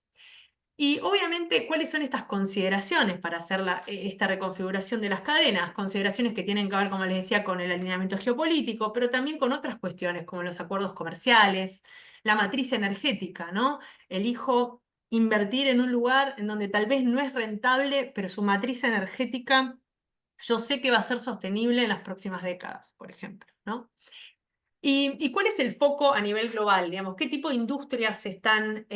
Y obviamente, ¿cuáles son estas consideraciones para hacer esta reconfiguración de las cadenas? Consideraciones que tienen que ver, como les decía, con el alineamiento geopolítico, pero también con otras cuestiones, como los acuerdos comerciales, la matriz energética, ¿no? Elijo invertir en un lugar en donde tal vez no es rentable, pero su matriz energética yo sé que va a ser sostenible en las próximas décadas, por ejemplo, ¿no? ¿Y cuál es el foco a nivel global? Digamos, ¿qué tipo de industrias se están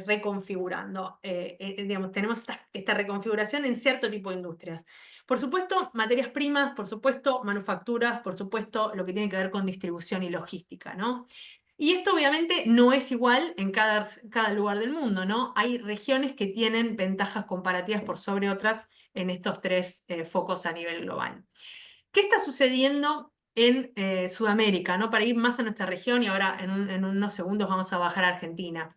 reconfigurando? Digamos, tenemos esta reconfiguración en cierto tipo de industrias. Por supuesto, materias primas, por supuesto, manufacturas, por supuesto, lo que tiene que ver con distribución y logística, ¿no? Y esto obviamente no es igual en cada lugar del mundo, ¿no? Hay regiones que tienen ventajas comparativas por sobre otras en estos 3 focos a nivel global. ¿Qué está sucediendo en Sudamérica, ¿no? Para ir más a nuestra región, y ahora en unos segundos vamos a bajar a Argentina.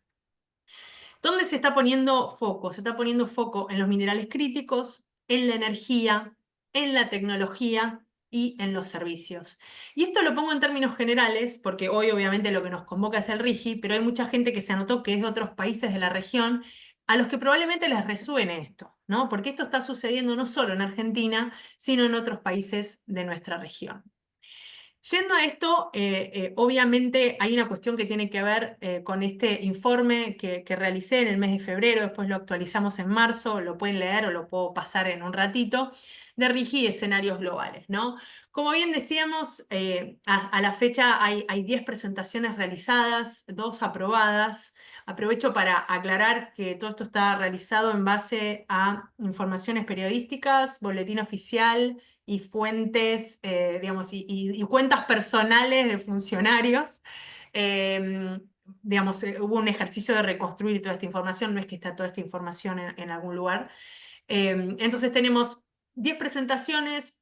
¿Dónde se está poniendo foco? Se está poniendo foco en los minerales críticos, en la energía, en la tecnología y en los servicios. Y esto lo pongo en términos generales, porque hoy obviamente lo que nos convoca es el RIGI, pero hay mucha gente que se anotó que es de otros países de la región, a los que probablemente les resuene esto, ¿no? Porque esto está sucediendo no solo en Argentina, sino en otros países de nuestra región. Yendo a esto, obviamente hay una cuestión que tiene que ver con este informe que realicé en el mes de febrero, después lo actualizamos en marzo, lo pueden leer o lo puedo pasar en un ratito, de RIGI y escenarios globales, ¿no? Como bien decíamos, a la fecha hay 10 presentaciones realizadas, 2 aprobadas. Aprovecho para aclarar que todo esto está realizado en base a informaciones periodísticas, boletín oficial, y fuentes, digamos, y cuentas personales de funcionarios. Digamos, hubo un ejercicio de reconstruir toda esta información, no es que está toda esta información en algún lugar. Entonces tenemos 10 presentaciones.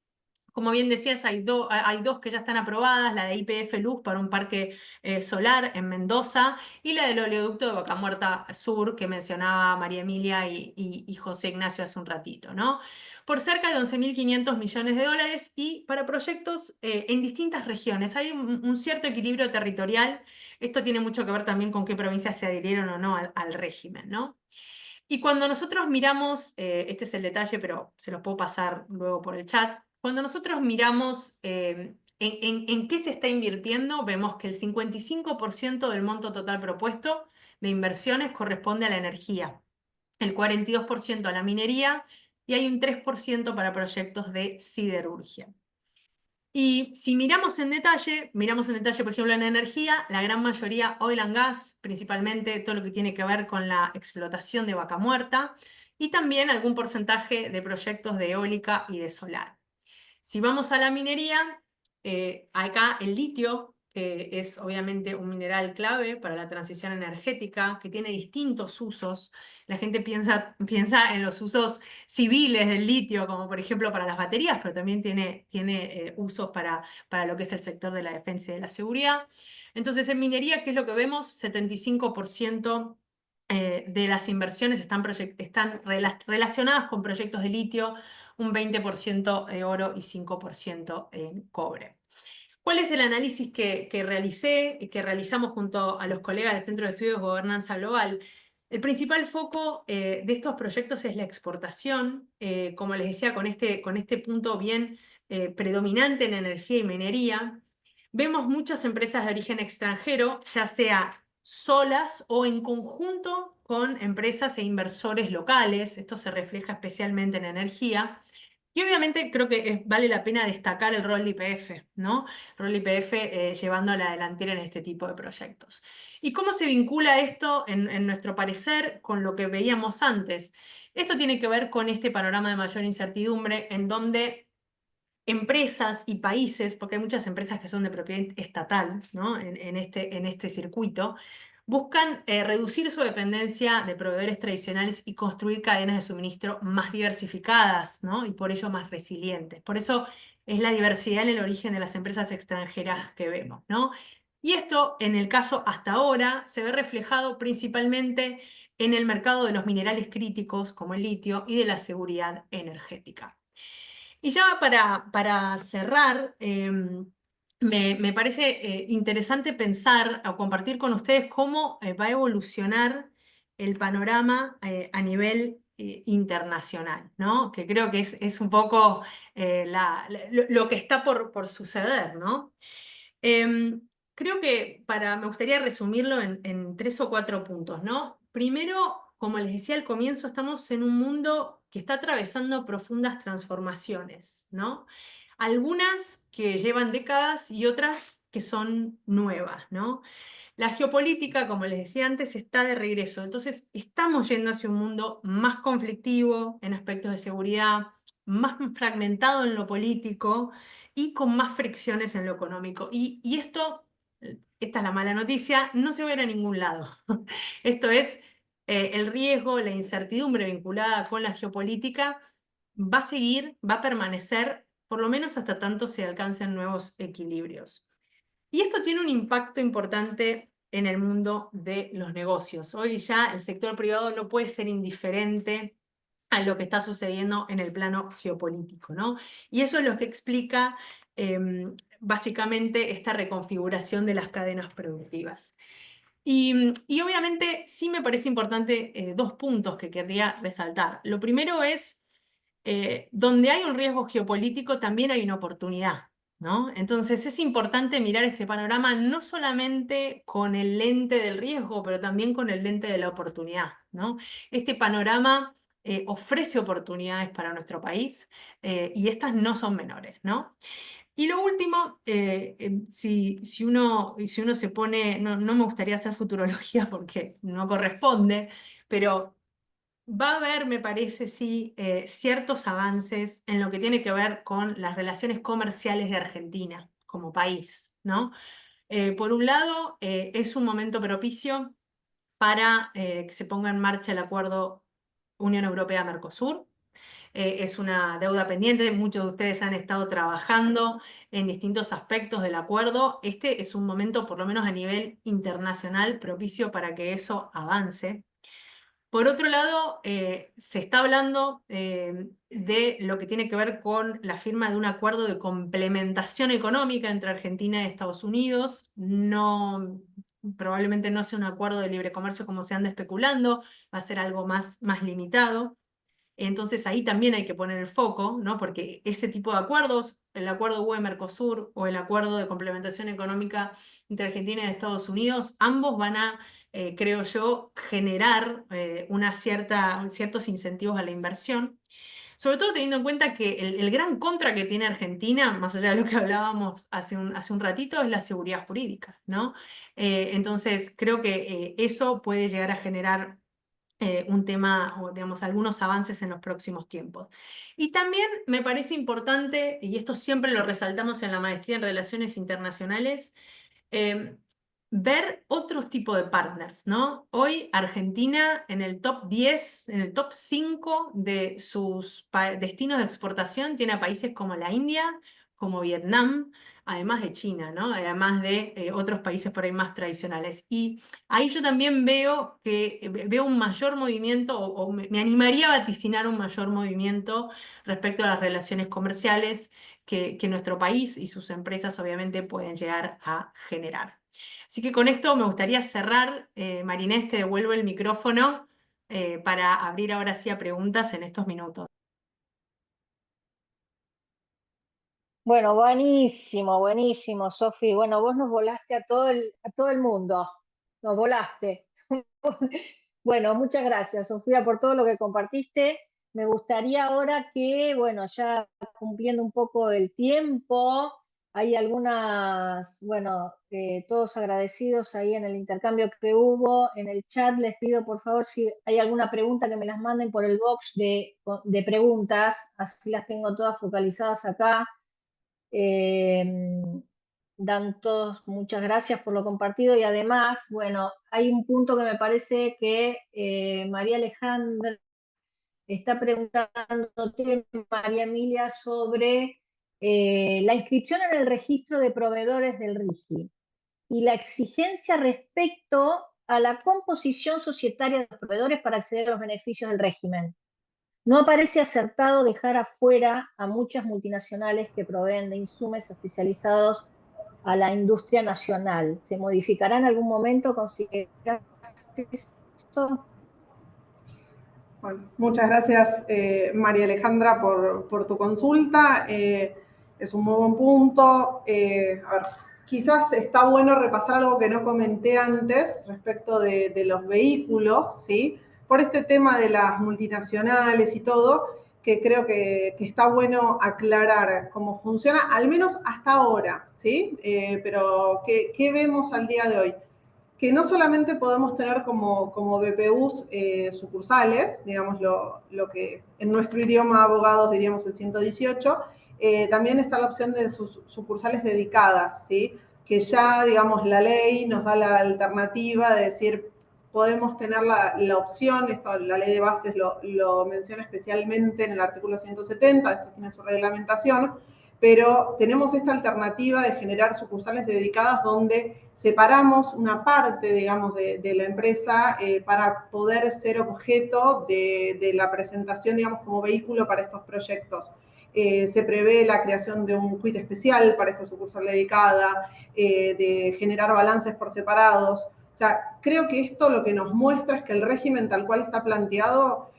Como bien decías, hay dos que ya están aprobadas, la de YPF Luz para un parque solar en Mendoza y la del oleoducto de Vaca Muerta Sur que mencionaba María Emilia y José Ignacio hace un ratito, ¿no? Por cerca de 11.500 millones de dólares y para proyectos en distintas regiones. Hay un cierto equilibrio territorial. Esto tiene mucho que ver también con qué provincias se adhirieron o no al régimen, ¿no? Y cuando nosotros miramos, este es el detalle, pero se los puedo pasar luego por el chat, cuando nosotros miramos en qué se está invirtiendo, vemos que el 55% del monto total propuesto de inversiones corresponde a la energía, el 42% a la minería y hay un 3% para proyectos de siderurgia. Y si miramos en detalle, por ejemplo, en energía, la gran mayoría oil and gas, principalmente todo lo que tiene que ver con la explotación de Vaca Muerta, y también algún porcentaje de proyectos de eólica y de solar. Si vamos a la minería, acá el litio, que es obviamente un mineral clave para la transición energética, que tiene distintos usos. La gente piensa en los usos civiles del litio, como por ejemplo para las baterías, pero también tiene usos para lo que es el sector de la defensa y de la seguridad. Entonces, en minería, ¿qué es lo que vemos? 75% de las inversiones están relacionadas con proyectos de litio, un 20% oro y 5% en cobre. ¿Cuál es el análisis que realicé y que realizamos junto a los colegas del Centro de Estudios de Gobernanza Global? El principal foco de estos proyectos es la exportación, como les decía, con este punto bien predominante en energía y minería. Vemos muchas empresas de origen extranjero, ya sea solas o en conjunto con empresas e inversores locales. Esto se refleja especialmente en energía. Y obviamente creo que vale la pena destacar el rol de YPF, ¿no? El rol de YPF llevando a la delantera en este tipo de proyectos. ¿Y cómo se vincula esto, en nuestro parecer, con lo que veíamos antes? Esto tiene que ver con este panorama de mayor incertidumbre en donde empresas y países, porque hay muchas empresas que son de propiedad estatal, ¿no? en este circuito, buscan reducir su dependencia de proveedores tradicionales y construir cadenas de suministro más diversificadas, ¿no? Y por ello más resilientes. Por eso es la diversidad en el origen de las empresas extranjeras que vemos, ¿no? Y esto, en el caso hasta ahora, se ve reflejado principalmente en el mercado de los minerales críticos, como el litio, y de la seguridad energética. Y ya para cerrar, me parece interesante pensar o compartir con ustedes cómo va a evolucionar el panorama a nivel internacional, ¿no? Que creo que es un poco lo que está por suceder, ¿no? Creo que me gustaría resumirlo en 3 o 4 puntos, ¿no? Primero, como les decía al comienzo, estamos en un mundo que está atravesando profundas transformaciones, ¿no? Algunas que llevan décadas y otras que son nuevas, ¿no? La geopolítica, como les decía antes, está de regreso. Entonces, estamos yendo hacia un mundo más conflictivo en aspectos de seguridad, más fragmentado en lo político y con más fricciones en lo económico. Y esta es la mala noticia, no se va a ir a ningún lado. Esto es el riesgo, la incertidumbre vinculada con la geopolítica va a seguir, va a permanecer, por lo menos hasta tanto se alcancen nuevos equilibrios. Y esto tiene un impacto importante en el mundo de los negocios. Hoy ya el sector privado no puede ser indiferente a lo que está sucediendo en el plano geopolítico, ¿no? Y eso es lo que explica básicamente esta reconfiguración de las cadenas productivas. Y obviamente sí me parece importante dos puntos que querría resaltar. Lo primero es, donde hay un riesgo geopolítico también hay una oportunidad, ¿no? Entonces es importante mirar este panorama no solamente con el lente del riesgo, pero también con el lente de la oportunidad, ¿no? Este panorama ofrece oportunidades para nuestro país y estas no son menores, ¿no? Y lo último, si uno se pone, no me gustaría hacer futurología porque no corresponde, pero va a haber, me parece, sí, ciertos avances en lo que tiene que ver con las relaciones comerciales de Argentina como país, ¿no? Por un lado, es un momento propicio para que se ponga en marcha el acuerdo Unión Europea-Mercosur. Es una deuda pendiente, muchos de ustedes han estado trabajando en distintos aspectos del acuerdo. Este es un momento, por lo menos a nivel internacional, propicio para que eso avance. Por otro lado, se está hablando de lo que tiene que ver con la firma de un acuerdo de complementación económica entre Argentina y Estados Unidos. No, probablemente no sea un acuerdo de libre comercio como se anda especulando, va a ser algo más limitado. Entonces ahí también hay que poner el foco, ¿no? Porque ese tipo de acuerdos, el acuerdo UE-Mercosur o el acuerdo de complementación económica entre Argentina y Estados Unidos, ambos van a, creo yo, generar ciertos incentivos a la inversión. Sobre todo teniendo en cuenta que el gran contra que tiene Argentina, más allá de lo que hablábamos hace un ratito, es la seguridad jurídica, ¿no? Entonces creo que eso puede llegar a generar un tema o digamos algunos avances en los próximos tiempos. Y también me parece importante, y esto siempre lo resaltamos en la maestría en Relaciones Internacionales, eh, ver otros tipos de partners, ¿no? Hoy Argentina en el top 10, en el top 5 de sus destinos de exportación tiene a países como la India, como Vietnam, además de China, ¿no? Además de otros países por ahí más tradicionales. Y ahí yo también veo veo un mayor movimiento, o me animaría a vaticinar un mayor movimiento respecto a las relaciones comerciales que nuestro país y sus empresas obviamente pueden llegar a generar. Así que con esto me gustaría cerrar. Marinés, te devuelvo el micrófono para abrir ahora sí a preguntas en estos minutos. Bueno, buenísimo, buenísimo, Sofi. Bueno, vos nos volaste a todo el mundo. Nos volaste. Bueno, muchas gracias, Sofía, por todo lo que compartiste. Me gustaría ahora que, bueno, ya cumpliendo un poco el tiempo, hay algunas, bueno, todos agradecidos ahí en el intercambio que hubo. En el chat les pido, por favor, si hay alguna pregunta que me las manden por el box de preguntas, así las tengo todas focalizadas acá. Eh, Dan todos muchas gracias por lo compartido y además, bueno, hay un punto que me parece que María Alejandra está preguntándote, María Emilia, sobre la inscripción en el registro de proveedores del RIGI y la exigencia respecto a la composición societaria de los proveedores para acceder a los beneficios del régimen. No parece acertado dejar afuera a muchas multinacionales que proveen de insumos especializados a la industria nacional. ¿Se modificará en algún momento? ¿Consideras eso? Bueno, muchas gracias, María Alejandra, por tu consulta. Es un muy buen punto. A ver, quizás está bueno repasar algo que no comenté antes respecto de los vehículos, ¿sí? Por este tema de las multinacionales y todo, que creo que está bueno aclarar cómo funciona, al menos hasta ahora, ¿sí? Pero, ¿qué vemos al día de hoy? Que no solamente podemos tener como BPUs sucursales, digamos lo que en nuestro idioma abogados diríamos el 118, también está la opción de sucursales dedicadas, ¿sí? Que ya, digamos, la ley nos da la alternativa de decir, podemos tener la opción, esto la ley de bases lo menciona especialmente en el artículo 170, después tiene su reglamentación, pero tenemos esta alternativa de generar sucursales dedicadas donde separamos una parte, digamos, de la empresa para poder ser objeto de la presentación, digamos, como vehículo para estos proyectos. Se prevé la creación de un quit especial para esta sucursal dedicada, de generar balances por separados, O sea, creo que esto lo que nos muestra es que el régimen tal cual está planteado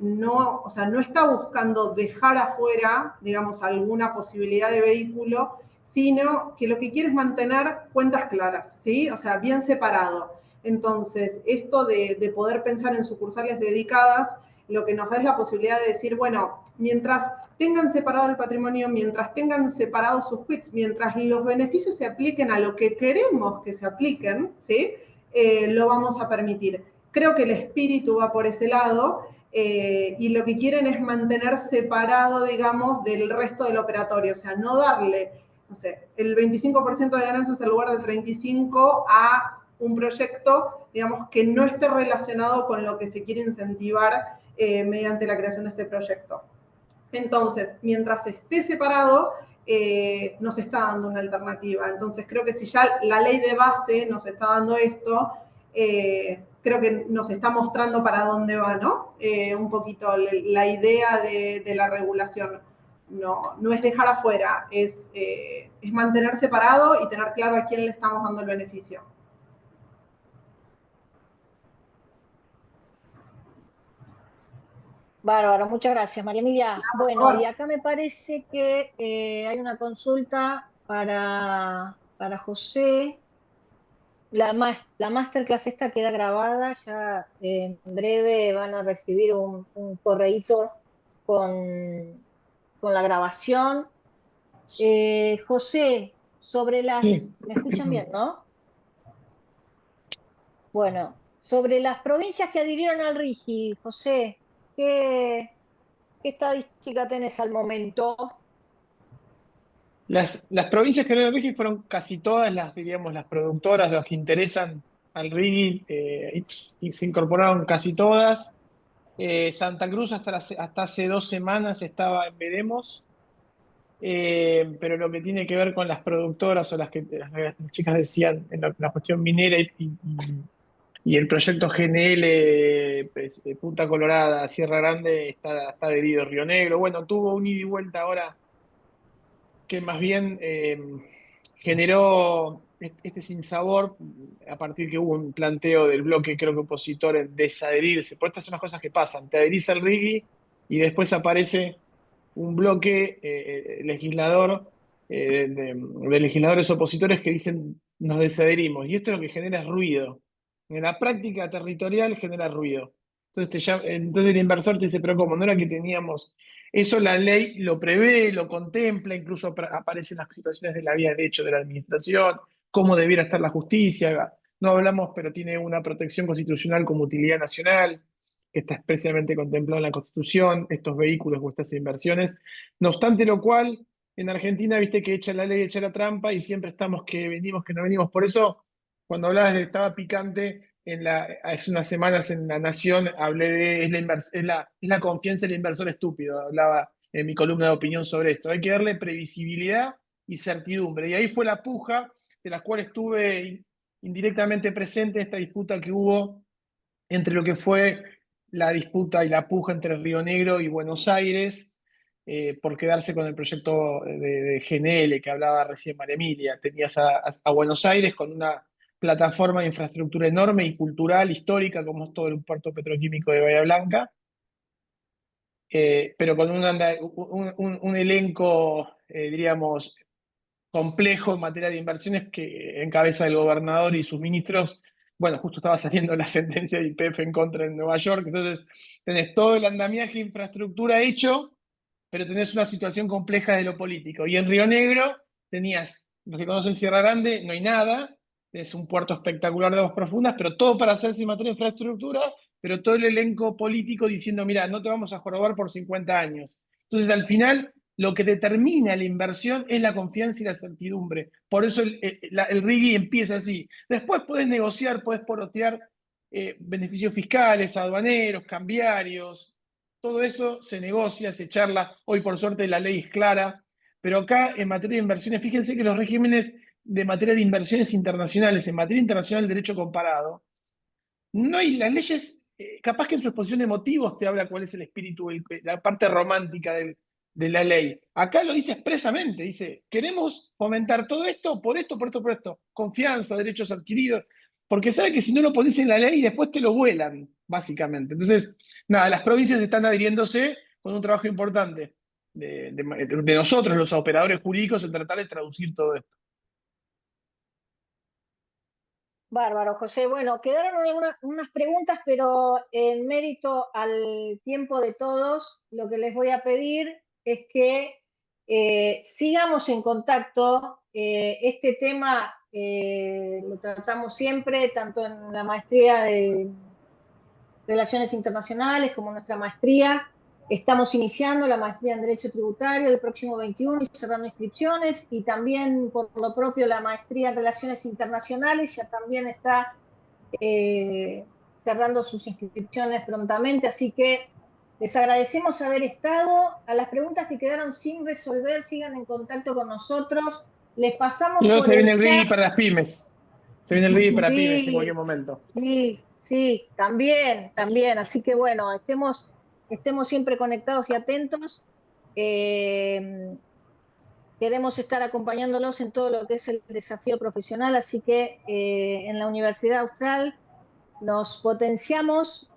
no está buscando dejar afuera, digamos, alguna posibilidad de vehículo, sino que lo que quiere es mantener cuentas claras, ¿sí? O sea, bien separado. Entonces, esto de poder pensar en sucursales dedicadas, lo que nos da es la posibilidad de decir, bueno, mientras tengan separado el patrimonio, mientras tengan separados sus quits, mientras los beneficios se apliquen a lo que queremos que se apliquen, ¿sí? Lo vamos a permitir. Creo que el espíritu va por ese lado y lo que quieren es mantener separado, digamos, del resto del operatorio, o sea, no darle, no sé, el 25% de ganancias en lugar del 35% a un proyecto, digamos, que no esté relacionado con lo que se quiere incentivar mediante la creación de este proyecto. Entonces, mientras esté separado, nos está dando una alternativa. Entonces, creo que si ya la ley de base nos está dando esto, creo que nos está mostrando para dónde va, ¿no? Un poquito la idea de la regulación. No es dejar afuera, es mantener separado y tener claro a quién le estamos dando el beneficio. Bárbaro, muchas gracias, María Emilia. Bueno, y acá me parece que hay una consulta para José. La masterclass esta queda grabada, ya en breve van a recibir un correíto con la grabación. José, Sí. ¿me escuchan bien, no? Bueno, sobre las provincias que adhirieron al RIGI, José, ¿qué estadística tenés al momento? Las provincias que no RIGI fueron casi todas las, diríamos, las productoras, los que interesan al RIGI, y se incorporaron casi todas. Santa Cruz hasta hace 2 semanas estaba en Veremos, pero lo que tiene que ver con las productoras o las chicas decían en la cuestión minera y el proyecto GNL, pues, Punta Colorada, Sierra Grande, está adherido Río Negro. Bueno, tuvo un ida y vuelta ahora que más bien generó este sinsabor a partir que hubo un planteo del bloque, creo que opositor, en desadherirse. Por estas son las cosas que pasan. Te adherís al RIGI y después aparece un bloque legislador de legisladores opositores que dicen nos desadherimos. Y esto lo que genera es ruido. En la práctica territorial genera ruido. Entonces el inversor te dice, pero ¿cómo? ¿No era que teníamos eso? La ley lo prevé, lo contempla, incluso aparecen las situaciones de la vía de hecho de la administración, cómo debiera estar la justicia. No hablamos, pero tiene una protección constitucional como utilidad nacional, que está expresamente contemplado en la Constitución, estos vehículos o estas inversiones. No obstante lo cual, en Argentina, viste que echa la ley, echa la trampa, y siempre estamos que venimos, que no venimos. Por eso, cuando hablabas de estaba picante, hace unas semanas en La Nación hablé de es la confianza del inversor estúpido, hablaba en mi columna de opinión sobre esto. Hay que darle previsibilidad y certidumbre. Y ahí fue la puja de la cual estuve indirectamente presente en esta disputa que hubo entre lo que fue la disputa y la puja entre Río Negro y Buenos Aires, por quedarse con el proyecto de GNL que hablaba recién María Emilia. Tenías a Buenos Aires con una plataforma de infraestructura enorme y cultural, histórica, como es todo el puerto petroquímico de Bahía Blanca, pero con un elenco, diríamos, complejo en materia de inversiones que encabeza el gobernador y sus ministros. Bueno, justo estaba saliendo la sentencia de YPF en contra en Nueva York, entonces tenés todo el andamiaje de infraestructura hecho, pero tenés una situación compleja de lo político. Y en Río Negro tenías, los que conocen Sierra Grande, no hay nada, es un puerto espectacular de aguas profundas, pero todo para hacerse en materia de infraestructura, pero todo el elenco político diciendo, mira, no te vamos a jorobar por 50 años. Entonces, al final, lo que determina la inversión es la confianza y la certidumbre. Por eso el RIGI empieza así. Después puedes negociar, puedes porotear beneficios fiscales, aduaneros, cambiarios. Todo eso se negocia, se charla. Hoy, por suerte, la ley es clara. Pero acá, en materia de inversiones, fíjense que los regímenes de materia de inversiones internacionales, en materia internacional del derecho comparado, no hay las leyes, capaz que en su exposición de motivos te habla cuál es el espíritu, la parte romántica de la ley. Acá lo dice expresamente, dice, queremos fomentar todo esto, por esto, por esto, por esto. Confianza, derechos adquiridos. porque sabe que si no lo pones en la ley, después te lo vuelan, básicamente. Entonces, nada, las provincias están adhiriéndose con un trabajo importante de nosotros, los operadores jurídicos, en tratar de traducir todo esto. Bárbaro, José. Bueno, quedaron unas preguntas, pero en mérito al tiempo de todos, lo que les voy a pedir es que sigamos en contacto. Este tema lo tratamos siempre, tanto en la maestría de Relaciones Internacionales como nuestra maestría. Estamos iniciando la maestría en Derecho Tributario el próximo 21 y cerrando inscripciones, y también por lo propio la maestría en Relaciones Internacionales ya también está cerrando sus inscripciones prontamente, así que les agradecemos haber estado. A las preguntas que quedaron sin resolver, sigan en contacto con nosotros. Les pasamos Y luego por se viene el el chat. RIGI para las pymes. Se viene el RIGI para pymes en cualquier Sí, momento. sí, también. Así que bueno, estemos siempre conectados y atentos. Eh, Queremos estar acompañándolos en todo lo que es el desafío profesional, así que en la Universidad Austral nos potenciamos.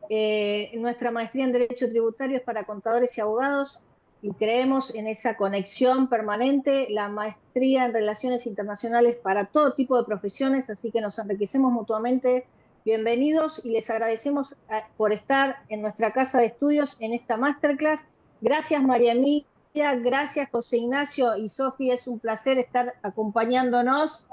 Nuestra maestría en Derecho Tributario es para contadores y abogados y creemos en esa conexión permanente. La maestría en Relaciones Internacionales para todo tipo de profesiones, así que nos enriquecemos mutuamente. Bienvenidos y les agradecemos por estar en nuestra casa de estudios en esta masterclass. Gracias, María Emilia, gracias, José Ignacio y Sofi. Es un placer estar acompañándonos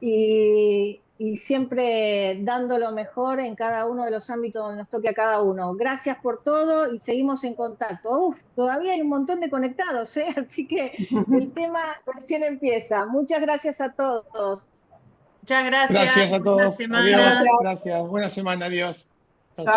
y siempre dando lo mejor en cada uno de los ámbitos donde nos toque a cada uno. Gracias por todo y seguimos en contacto. Todavía hay un montón de conectados, ¿eh? Así que el tema recién empieza. Muchas gracias a todos. Muchas gracias, Gracias a buena todos. Adiós. semana. Gracias. Buena semana. Adiós. Chau, Chao. chau.